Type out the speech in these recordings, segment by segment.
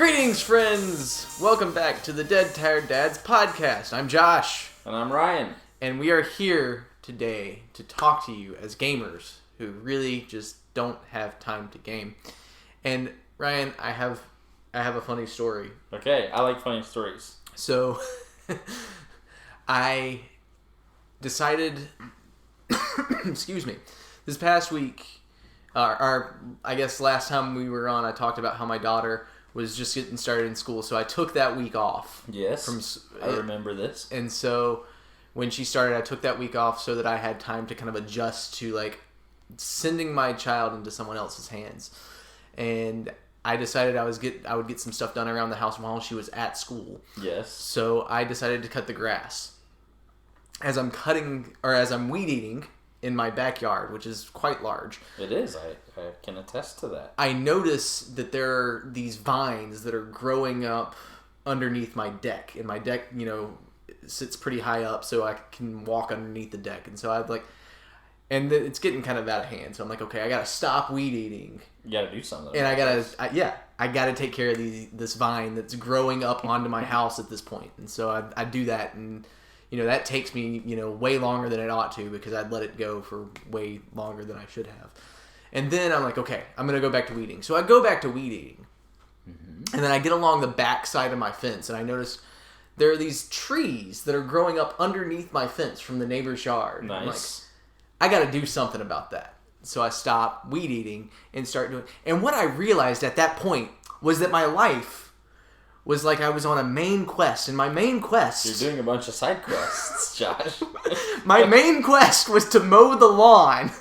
Greetings, friends! Welcome back to the Dead Tired Dads podcast. I'm Josh. And I'm Ryan. And we are here today to talk to you as gamers who really just don't have time to game. And Ryan, I have a funny story. Okay, I like funny stories. So, I decided, excuse me, this past week, I guess last time we were on, I talked about how my daughter was just getting started in school, so I took that week off. Yes, I remember this. And so when she started, I took that week off so that I had time to kind of adjust to like sending my child into someone else's hands. And I decided I would get some stuff done around the house while she was at school. Yes. So I decided to cut the grass. As I'm weed eating in my backyard, which is quite large. It is. I can attest to that. I notice that there are these vines that are growing up underneath my deck. And my deck, sits pretty high up so I can walk underneath the deck. And so it's getting kind of out of hand. So I'm like, okay, I got to stop weed eating. You got to do something. And I got to take care of this vine that's growing up onto my house at this point. And so I do that, and that takes me, way longer than it ought to because I'd let it go for way longer than I should have. And then I'm like, okay, I'm going to go back to weed eating. So I go back to weed eating. Mm-hmm. And then I get along the back side of my fence, and I notice there are these trees that are growing up underneath my fence from the neighbor's yard. Nice. I'm like, I got to do something about that. So I stop weed eating and start doing... And what I realized at that point was that my life was like I was on a main quest. And my main quest... You're doing a bunch of side quests, Josh. My main quest was to mow the lawn.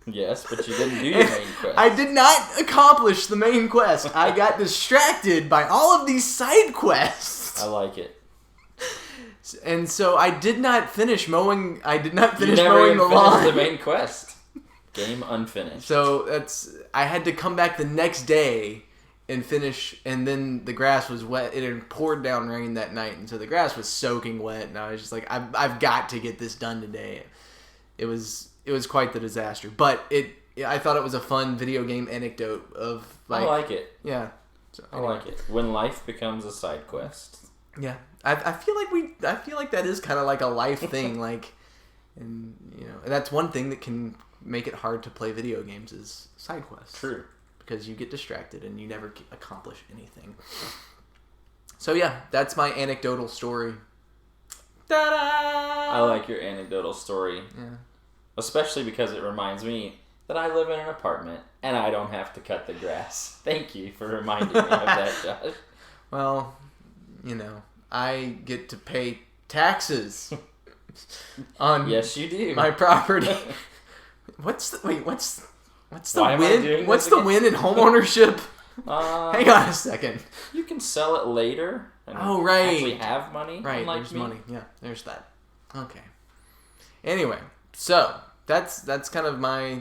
Yes, but you didn't do your main quest. I did not accomplish the main quest. I got distracted by all of these side quests. I like it. And so I did not finish mowing. I did not finish you never mowing even the lawn. finished the main quest. Game unfinished. So I had to come back the next day and finish, and then the grass was wet. It had poured down rain that night, and so the grass was soaking wet. And I was just like, I've got to get this done today. It was quite the disaster, but I thought it was a fun video game anecdote of like. I like it. Yeah, so, anyway. I like it when life becomes a side quest. Yeah, I feel like that is kind of like a life thing, like, and that's one thing that can make it hard to play video games is side quests. True. Because you get distracted and you never accomplish anything. So yeah, that's my anecdotal story. Ta-da! I like your anecdotal story. Yeah. Especially because it reminds me that I live in an apartment and I don't have to cut the grass. Thank you for reminding me of that, Josh. Well, I get to pay taxes on yes, you do. my property. What's the win? What's the win in homeownership? Hang on a second. You can sell it later and actually have money. Right, there's money. Yeah, there's that. Okay. Anyway, so that's kind of my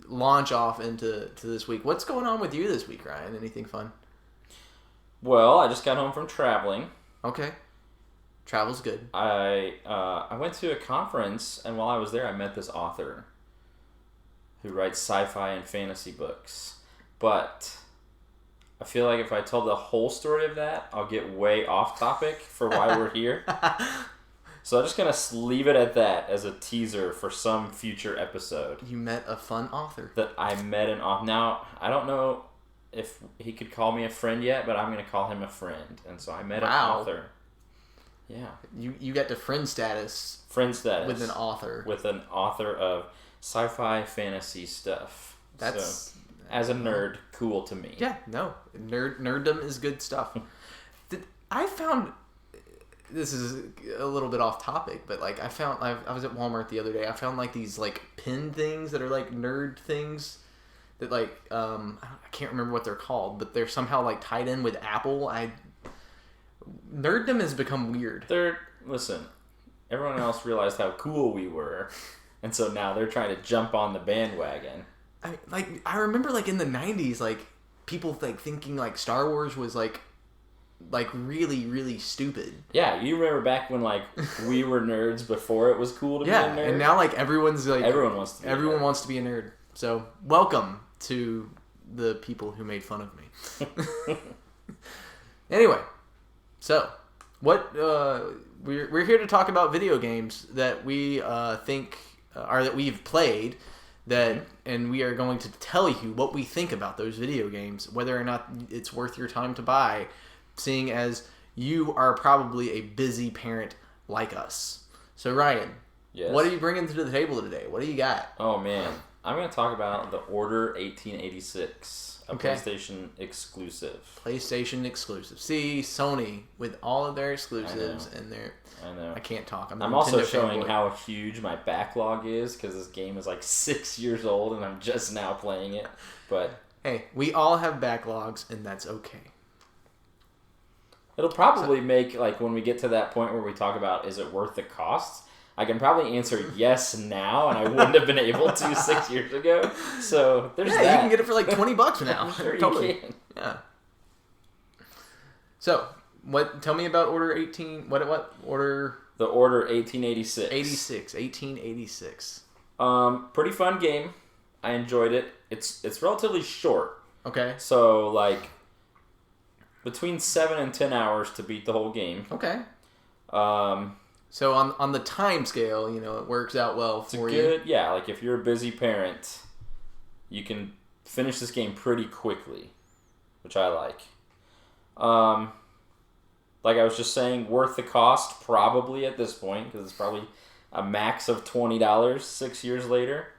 launch off into this week. What's going on with you this week, Ryan? Anything fun? Well, I just got home from traveling. Okay. Travel's good. I went to a conference, and while I was there, I met this author who writes sci-fi and fantasy books. But I feel like if I tell the whole story of that, I'll get way off topic for why we're here. So I'm just going to leave it at that as a teaser for some future episode. You met a fun author. That I met an author. Now, I don't know if he could call me a friend yet, but I'm going to call him a friend. And so I met an author. Yeah. You got to friend status. Friend status. With an author. With an author of sci-fi fantasy stuff. As a nerd, cool to me. Yeah, no. Nerddom is good stuff. I found... This is a little bit off topic, but like I was at Walmart the other day. I found like these like pin things that are like nerd things that like I can't remember what they're called, but they're somehow like tied in with Apple. Nerddom has become weird. Listen, everyone else realized how cool we were, and so now they're trying to jump on the bandwagon. I remember like in the 90s, like people like thinking like Star Wars was like really, really stupid. Yeah, you remember back when like we were nerds before it was cool to be a nerd? Yeah, and now like everyone wants to be a nerd. So welcome to the people who made fun of me. Anyway, so what we're here to talk about video games that we think or that we've played. And we are going to tell you what we think about those video games, whether or not it's worth your time to buy, seeing as you are probably a busy parent like us. So Ryan, yes. What are you bringing to the table today? What do you got? Oh man, I'm going to talk about the Order 1886, a Okay. PlayStation exclusive. PlayStation exclusive. See, Sony with all of their exclusives and their... I know. I can't talk. I'm also showing how huge my backlog is because this game is like 6 years old and I'm just now playing it. But hey, we all have backlogs and that's okay. It'll probably make, like, when we get to that point where we talk about is it worth the cost, I can probably answer yes now, and I wouldn't have been able to 6 years ago. So there's that. Yeah, you can get it for like $20 now. Sure Totally. you can. Yeah. So, tell me about Order 18... What? Order... The Order 1886. 1886. Pretty fun game. I enjoyed it. It's relatively short. Okay. So, like, between 7 and 10 hours to beat the whole game. Okay. So on the time scale, it works out well for you. Yeah, like if you're a busy parent, you can finish this game pretty quickly, which I like. Like I was just saying, worth the cost probably at this point because it's probably a max of $20 6 years later.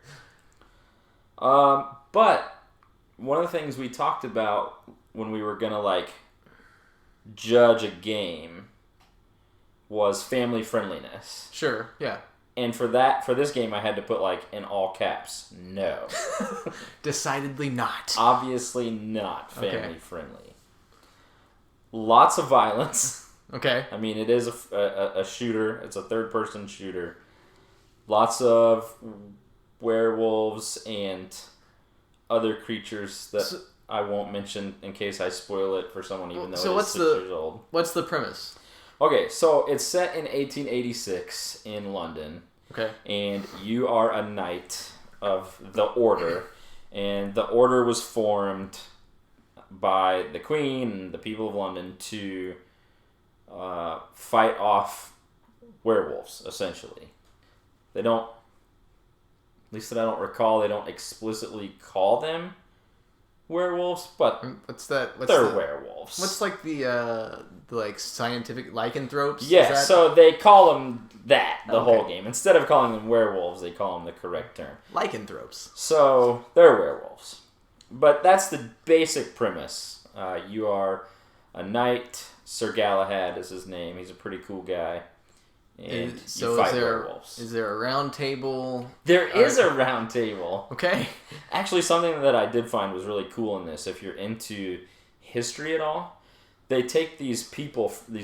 But one of the things we talked about when we were gonna judge a game was family friendliness. Sure, yeah. And for this game, I had to put in all caps, no. Decidedly not. Obviously not family friendly. Lots of violence. Okay. I mean, it is a shooter. It's a third-person shooter. Lots of werewolves and other creatures that I won't mention in case I spoil it for someone, even though it is 6 years old. What's the premise? Okay, so it's set in 1886 in London. Okay. And you are a knight of the Order. And the Order was formed by the Queen and the people of London to fight off werewolves, essentially. They don't, at least that I don't recall, they don't explicitly call them werewolves, but they're werewolves. What's the scientific lycanthropes? Yeah, so they call them that the whole game. Instead of calling them werewolves, they call them the correct term. Lycanthropes. So they're werewolves. But that's the basic premise. You are a knight. Sir Galahad is his name. He's a pretty cool guy. And you fight werewolves. Is there a round table? There is a round table. Okay. Actually, something that I did find was really cool in this, if you're into history at all, they take these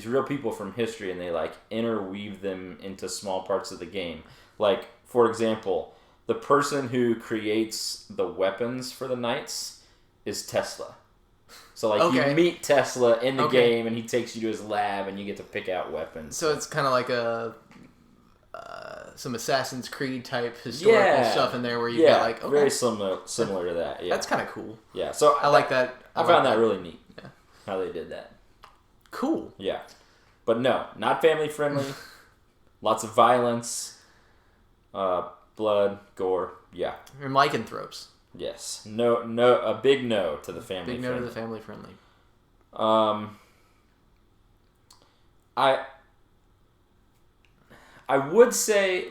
real people from history, and they interweave them into small parts of the game. Like, for example, the person who creates the weapons for the knights is Tesla. So, you meet Tesla in the game, and he takes you to his lab, and you get to pick out weapons. So it's kind of like some Assassin's Creed type historical stuff in there, where you got very similar to that. Yeah, that's kind of cool. Yeah, so I like that. I found that really neat. Yeah, how they did that. Cool. Yeah, but no, not family friendly. Lots of violence, blood, gore. Yeah, and lycanthropes. Yes. No. A big no to the family. Big no to the family friendly. I would say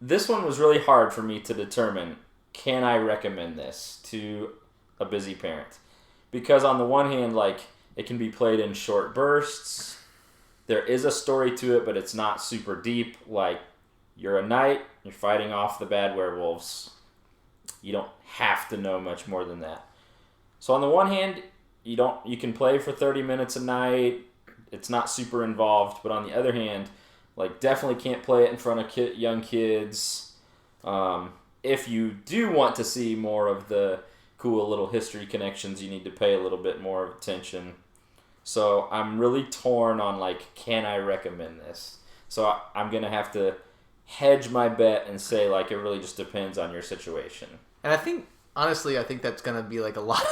this one was really hard for me to determine. Can I recommend this to a busy parent? Because on the one hand, it can be played in short bursts. There is a story to it, but it's not super deep. You're a knight. You're fighting off the bad werewolves. You don't have to know much more than that. So on the one hand, you can play for 30 minutes a night. It's not super involved. But on the other hand, definitely can't play it in front of young kids. If you do want to see more of the cool little history connections, you need to pay a little bit more attention. So I'm really torn on can I recommend this? So I'm going to have to hedge my bet and say it really just depends on your situation. And I think honestly that's gonna be a lot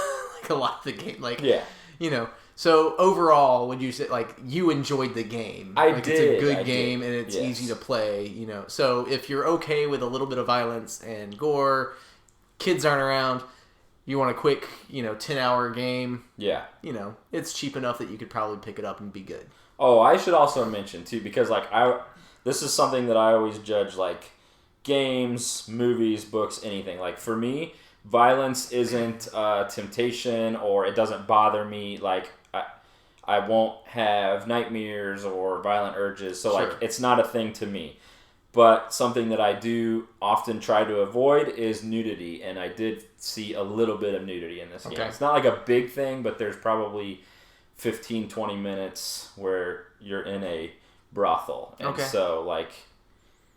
of the game. You know, so overall, would you say like you enjoyed the game? I like, did. It's a good I game did. and it's Yes. easy to play. You know, so if you're okay with a little bit of violence and gore, kids aren't around. You want a quick, 10-hour game. Yeah. It's cheap enough that you could probably pick it up and be good. Oh, I should also mention too, because this is something that I always judge, like games, movies, books, anything. Like for me, violence isn't temptation, or it doesn't bother me. Like I won't have nightmares or violent urges, so Sure. like it's not a thing to me. But something that I do often try to avoid is nudity, and I did see a little bit of nudity in this game. It's not like a big thing, but there's probably 15, 20 minutes where you're in a brothel. And so, like,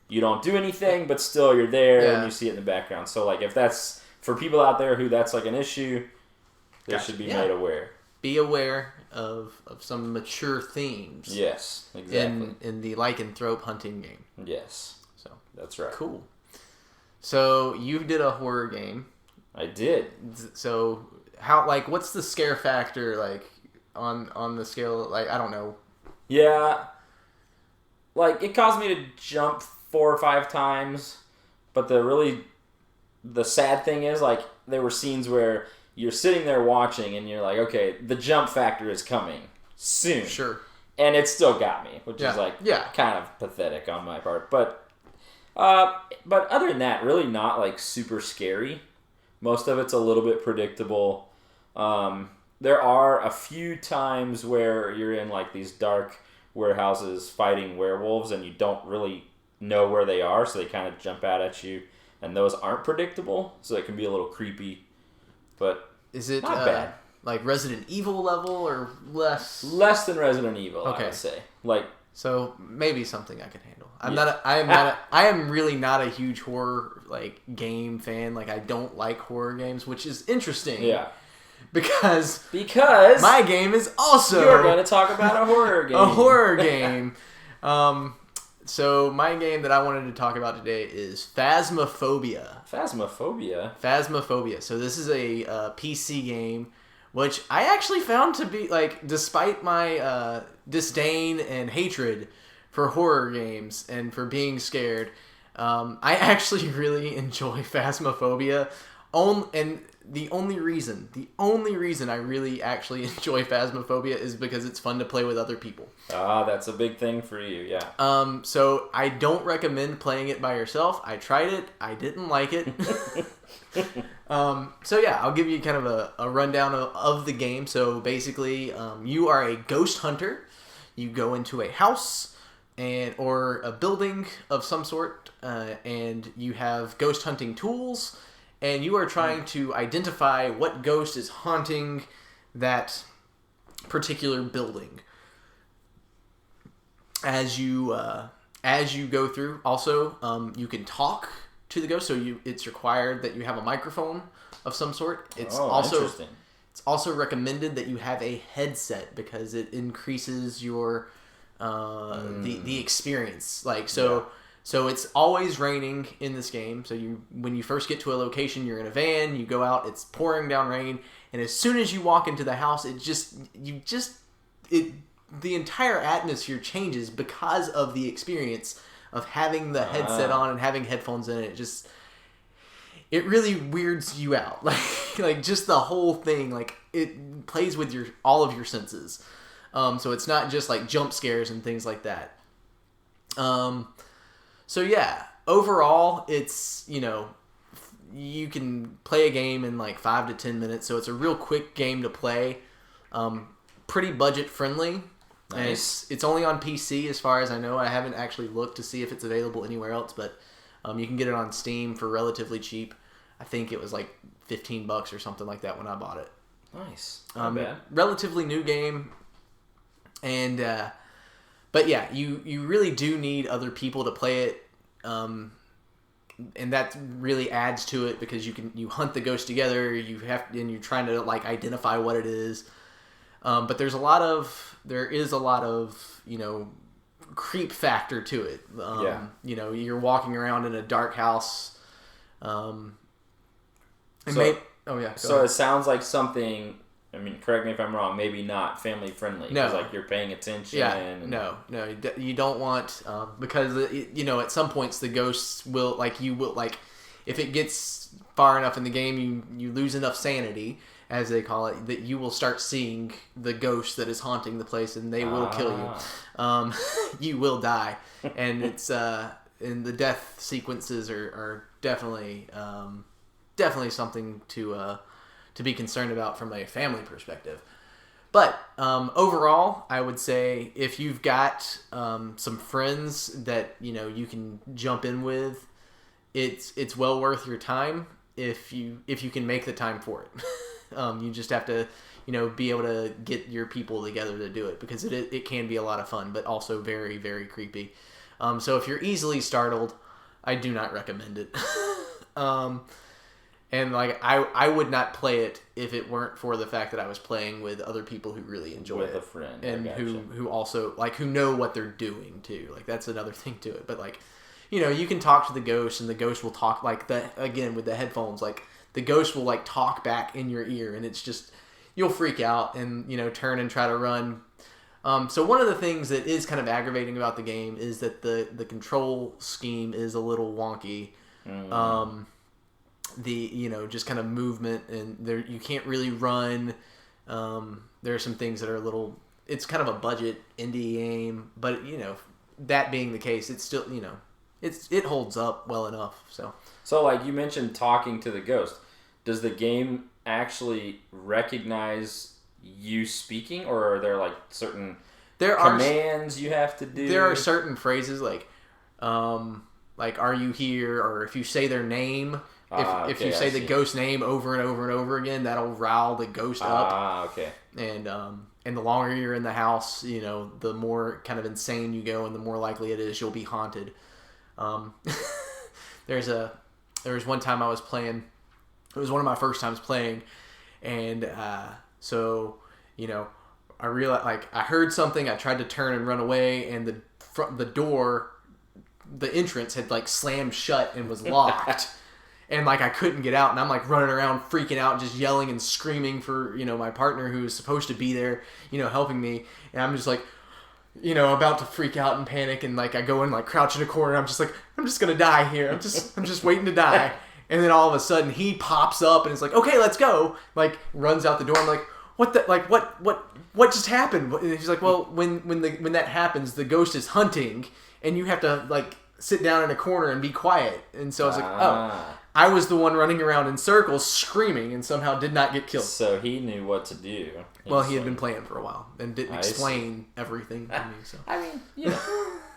you don't do anything, but still you're there, and you see it in the background. So, like, if that's, for people out there who that's, like, an issue, they should be made aware. Be aware of some mature themes. Yes, exactly. In the lycanthrope hunting game. Yes. So that's right. Cool. So you did a horror game. I did. So what's the scare factor like on the scale? Like, I don't know. Yeah. Like, it caused me to jump 4 or 5 times, but the sad thing is, like, there were scenes where you're sitting there watching and you're like, okay, the jump factor is coming soon. Sure. And it still got me, which is like kind of pathetic on my part. But other than that, really not like super scary. Most of it's a little bit predictable. There are a few times where you're in like these dark warehouses fighting werewolves and you don't really know where they are, so they kind of jump out at you. And those aren't predictable, so it can be a little creepy. But is it not bad? Like Resident Evil level or less? Less than Resident Evil, I would say. Like, so maybe something I can handle. I am really not a huge horror like game fan. Like, I don't like horror games, which is interesting. Yeah. Because my game is also you're going to talk about a horror game. A horror game. So my game that I wanted to talk about today is Phasmophobia. Phasmophobia. So this is a PC game, which I actually found to be, like, despite my disdain and hatred for horror games and for being scared, I actually really enjoy Phasmophobia. And the only reason I really actually enjoy Phasmophobia is because it's fun to play with other people. Ah, that's a big thing for you, yeah. So I don't recommend playing it by yourself. I tried it. I didn't like it. So yeah, I'll give you kind of a rundown of the game. So basically, you are a ghost hunter. You go into a house or a building of some sort, and you have ghost hunting tools. And you are trying to identify what ghost is haunting that particular building. As you go through, also, you can talk to the ghost. So it's required that you have a microphone of some sort. It's interesting. It's also recommended that you have a headset because it increases your the experience. Like so. Yeah. So it's always raining in this game. So when you first get to a location, you're in a van, you go out, it's pouring down rain, and as soon as you walk into the house, the entire atmosphere changes because of the experience of having the headset on and having headphones in. It really weirds you out. Like just the whole thing, like it plays with all of your senses. So it's not just like jump scares and things like that. So yeah, overall, it's, you can play a game in like 5 to 10 minutes. So it's a real quick game to play. Pretty budget friendly. Nice. And it's only on PC as far as I know. I haven't actually looked to see if it's available anywhere else, but you can get it on Steam for relatively cheap. I think it was like $15 or something like that when I bought it. Nice. Not bad. Relatively new game. And but yeah, you really do need other people to play it, and that really adds to it because you hunt the ghost together. And you're trying to like identify what it is. But there is a lot of creep factor to it. You're walking around in a dark house. It sounds like something. I mean, correct me if I'm wrong, maybe not family friendly. No. Because, like, you're paying attention. Yeah, and... no, you don't want, because, at some points the ghosts will, if it gets far enough in the game, you lose enough sanity, as they call it, that you will start seeing the ghost that is haunting the place, and they will kill you. You will die, and it's, and the death sequences are definitely something to be concerned about from a family perspective. But overall, I would say if you've got some friends that you can jump in with, it's well worth your time if you can make the time for it. You just have to be able to get your people together to do it, because it can be a lot of fun, but also very, very creepy. So if you're easily startled, I do not recommend it. And I would not play it if it weren't for the fact that I was playing with other people who really enjoy it. With a friend. And who also, who know what they're doing, too. That's another thing to it. But, you can talk to the ghost, and the ghost will talk, again, with the headphones, the ghost will, talk back in your ear, and it's just, you'll freak out and, turn and try to run. So one of the things that is kind of aggravating about the game is that the control scheme is a little wonky. Just kind of movement, and there you can't really run. There are some things that are a little, it's kind of a budget indie game, but that being the case, it's still, it holds up well enough. So you mentioned talking to the ghost. Does the game actually recognize you speaking, or are there certain commands you have to do? There are certain phrases are you here, or if you say their name. If you say the ghost name over and over and over again, that'll rile the ghost up. Okay. And the longer you're in the house, the more kind of insane you go, and the more likely it is you'll be haunted. There was one time I was playing. It was one of my first times playing, and I realized I heard something. I tried to turn and run away, and the door, the entrance had slammed shut and was locked. And I couldn't get out, and I'm running around freaking out, just yelling and screaming for my partner who was supposed to be there, helping me, and I'm just about to freak out and panic, and I go in crouch in a corner, and I'm just gonna die here. I'm just waiting to die, and then all of a sudden he pops up and it's okay, let's go, runs out the door. I'm what the what just happened? And he's well, when that happens, the ghost is hunting, and you have to sit down in a corner and be quiet. And so I was oh. I was the one running around in circles screaming and somehow did not get killed. So he knew what to do. He had been playing for a while and didn't explain everything to me. So I mean,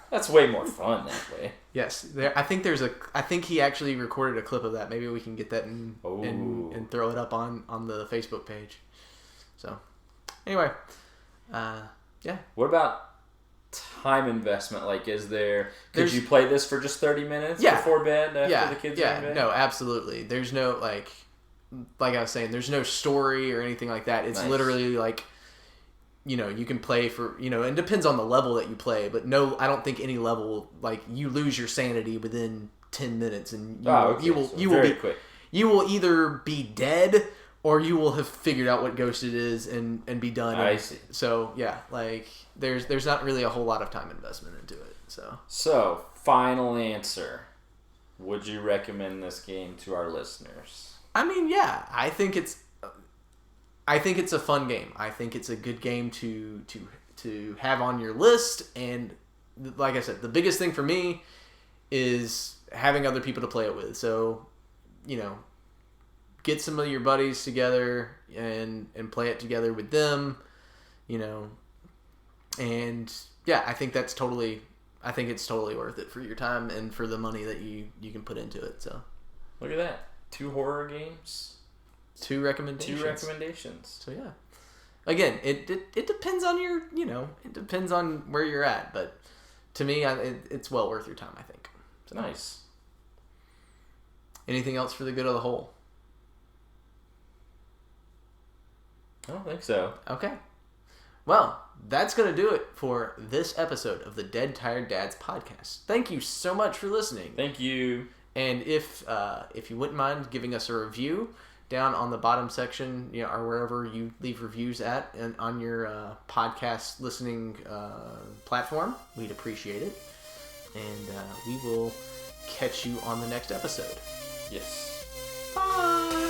that's way more fun that way. Yes, I think he actually recorded a clip of that. Maybe we can get that and throw it up on the Facebook page. So anyway, yeah. What about time investment? Could you play this for just 30 minutes before bed after the kids are in bed? No, absolutely. There's no like I was saying, there's no story or anything like that. It's literally you can play for, it depends on the level that you play, but no, I don't think any level, you lose your sanity within 10 minutes and you will either be dead or you will have figured out what ghost it is and be done. I see. So yeah, there's not really a whole lot of time investment into it. So final answer: would you recommend this game to our listeners? I mean, yeah, I think it's a fun game. I think it's a good game to have on your list. And like I said, the biggest thing for me is having other people to play it with. So, get some of your buddies together and play it together with them, and yeah, I think it's totally worth it for your time and for the money that you can put into it. So look at that. 2 horror games. 2 recommendations. So yeah. Again, it depends on your, it depends on where you're at, but to me, it's well worth your time, I think. So, nice. Anything else for the good of the whole? I don't think so. Okay. Well, that's going to do it for this episode of the Dead Tired Dads podcast. Thank you so much for listening. Thank you. And if you wouldn't mind giving us a review, down on the bottom section, or wherever you leave reviews at, and on your podcast listening platform. We'd appreciate it. And we will catch you on the next episode. Yes. Bye.